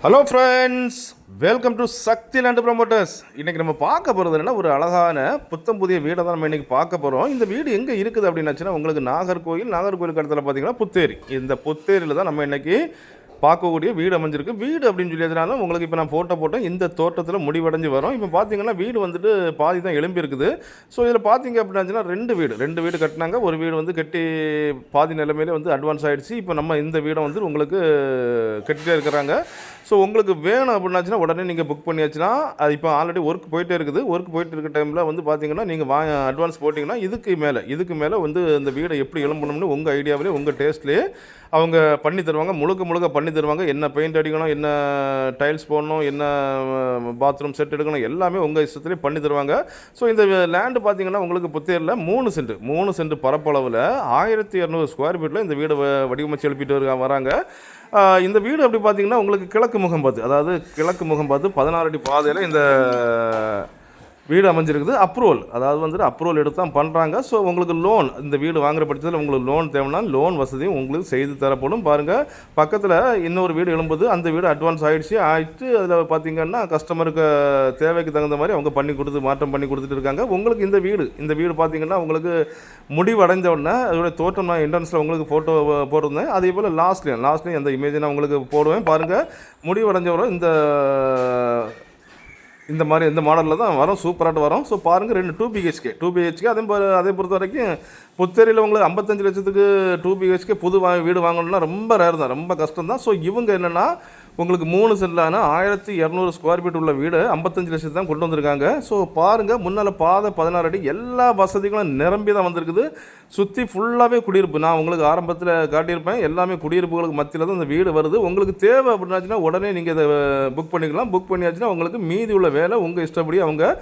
Hello friends, welcome to Sakthi land promoters. இன்றைக்கி நம்ம பார்க்க போகிறது என்னென்னா, ஒரு அழகான புத்தம் புதிய வீடை தான் நம்ம இன்றைக்கி பார்க்க போகிறோம். இந்த வீடு எங்கே இருக்குது அப்படின்னாச்சுன்னா, உங்களுக்கு நாகர்கோயிலுக்கு இடத்துல பார்த்தீங்கன்னா புத்தேரி. இந்த புத்தேரியில் தான் நம்ம இன்றைக்கி பார்க்கக்கூடிய வீடு அமைஞ்சிருக்கு. வீடு அப்படின்னு சொல்லியாச்சுனாலும் உங்களுக்கு இப்போ நான் ஃபோட்டோ போட்டேன். இந்த தோட்டத்தில் முடிவடைஞ்சு வரும். இப்போ பார்த்தீங்கன்னா வீடு வந்துட்டு பாதி தான் எழும்பி இருக்குது. ஸோ இதில் பார்த்தீங்க அப்படின்னாச்சுன்னா ரெண்டு வீடு கட்டினாங்க. ஒரு வீடு வந்து கட்டி பாதி நிலைமையிலே வந்து அட்வான்ஸ் ஆகிடுச்சு. இப்போ நம்ம இந்த வீடை வந்து உங்களுக்கு கட்டிகிட்டே இருக்கிறாங்க. ஸோ உங்களுக்கு வேணும் அப்படின்னாச்சுன்னா உடனே நீங்கள் புக் பண்ணியாச்சுன்னா, அது இப்போ ஆல்ரெடி ஒர்க் போயிட்டே இருக்குது. ஒர்க் போயிட்டு இருக்க டைமில் வந்து பார்த்தீங்கன்னா நீங்கள் அட்வான்ஸ் போட்டிங்கன்னா இதுக்கு மேலே வந்து இந்த வீடை எப்படி எழும்பணும்னு உங்கள் ஐடியாவிலே உங்கள் டேஸ்ட்லேயே அவங்க பண்ணி தருவாங்க. முழுக்க பண்ணி தருவாங்க. என்ன பெயிண்ட் அடிக்கணும், என்ன டைல்ஸ் போடணும், என்ன பாத்ரூம் செட் எடுக்கணும், எல்லாமே உங்கள் இஷ்டத்துலேயே பண்ணி தருவாங்க. ஸோ இந்த லேண்டு பார்த்தீங்கன்னா உங்களுக்கு புத்தேரியில் 3 சென்ட் பரப்பளவில் 1200 ஸ்கொயர் ஃபீட்டில் இந்த வீடு வடிவமைச்சு எழுப்பிட்டு வராங்க. இந்த வீடு அப்படி பார்த்தீங்கன்னா உங்களுக்கு கிழக்கு முகம் பார்த்து 16 அடி பாதையில் இந்த வீடு அமைஞ்சிருக்குது. அப்ரூவல் எடுத்து தான் பண்ணுறாங்க. ஸோ உங்களுக்கு லோன், இந்த வீடு வாங்குற பட்சத்தில் உங்களுக்கு லோன் தேவைன்னா லோன் வசதியும் உங்களுக்கு செய்து தரப்படும். பாருங்கள், பக்கத்தில் இன்னொரு வீடு எழும்புது. அந்த வீடு அட்வான்ஸ் ஆகிடுச்சு. அதில் பார்த்தீங்கன்னா கஸ்டமருக்கு தேவைக்கு தகுந்த மாதிரி அவங்க மாற்றம் பண்ணி கொடுத்துட்டு இருக்காங்க. உங்களுக்கு இந்த வீடு பார்த்தீங்கன்னா உங்களுக்கு முடிவடைந்த உடனே அதோடைய தோட்டம் நான் என்ட்ரன்ஸில் உங்களுக்கு ஃபோட்டோ போட்டிருந்தேன். அதே போல் லாஸ்ட்லேயும் அந்த இமேஜை நான் உங்களுக்கு போடுவேன். பாருங்கள், முடிவடைஞ்சவரை இந்த மாடலில் தான் வரும். சூப்பராக வரும். ஸோ பாருங்கள், 2 2BHK அதே பொறுத்த வரைக்கும் புத்தேரியில் உங்களுக்கு 55 லட்சத்துக்கு 2BHK புது வீடு வாங்கணும்னா ரொம்ப ரேர் தான், ரொம்ப கஷ்டம் தான். ஸோ இவங்க என்னென்னா உங்களுக்கு 3 சென்ட்லான 1200 ஸ்கொயர் ஃபீட் உள்ள வீடு 55 லட்சத்து தான் கொண்டு வந்திருக்காங்க. ஸோ பாருங்கள், முன்னால் பாதை 16 அடி, எல்லா வசதிகளும் நிரம்பி தான் வந்திருக்குது. சுற்றி ஃபுல்லாகவே குடியிருப்பு. நான் உங்களுக்கு ஆரம்பத்தில் காட்டியிருப்பேன். எல்லாமே குடியிருப்புகளுக்கு மத்தியில் தான் இந்த வீடு வருது. உங்களுக்கு தேவை அப்படின்னாச்சுன்னா உடனே நீங்கள் இதை புக் பண்ணிக்கலாம். புக் பண்ணியாச்சுன்னா உங்களுக்கு மீதி உள்ள வேலை உங்கள் இஷ்டப்படி அவங்க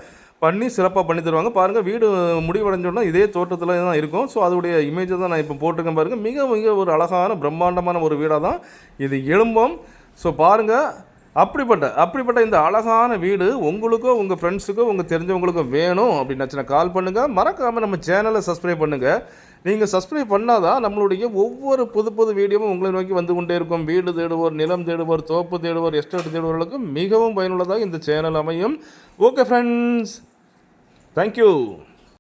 சிறப்பாக பண்ணி தருவாங்க. பாருங்கள், வீடு முடிவடைஞ்சோன்னா இதே தோட்டத்தில் தான் இருக்கும். ஸோ அதோடைய இமேஜை தான் நான் இப்போ போட்டிருக்கேன். பாருங்கள், மிக ஒரு அழகான பிரம்மாண்டமான ஒரு வீடாக தான் இது எழும்பும். ஸோ பாருங்கள், அப்படிப்பட்ட இந்த அழகான வீடு உங்களுக்கோ உங்கள் ஃப்ரெண்ட்ஸுக்கோ உங்கள் தெரிஞ்சவங்களுக்கோ வேணும் அப்படின்னாச்சுன்னா கால் பண்ணுங்கள். மறக்காமல் நம்ம சேனலை சப்ஸ்கிரைப் பண்ணுங்கள். நீங்கள் சப்ஸ்கிரைப் பண்ணால் தான் நம்மளுடைய ஒவ்வொரு புது வீடியோவும் உங்களை நோக்கி வந்து கொண்டே இருக்கும். வீடு தேடுவோர், நிலம் தேடுவோர், தோப்பு தேடுவோர், எஸ்டேட் தேடுவோர்களுக்கு மிகவும் பயனுள்ளதாக இந்த சேனல் அமையும். Okay friends, thank you.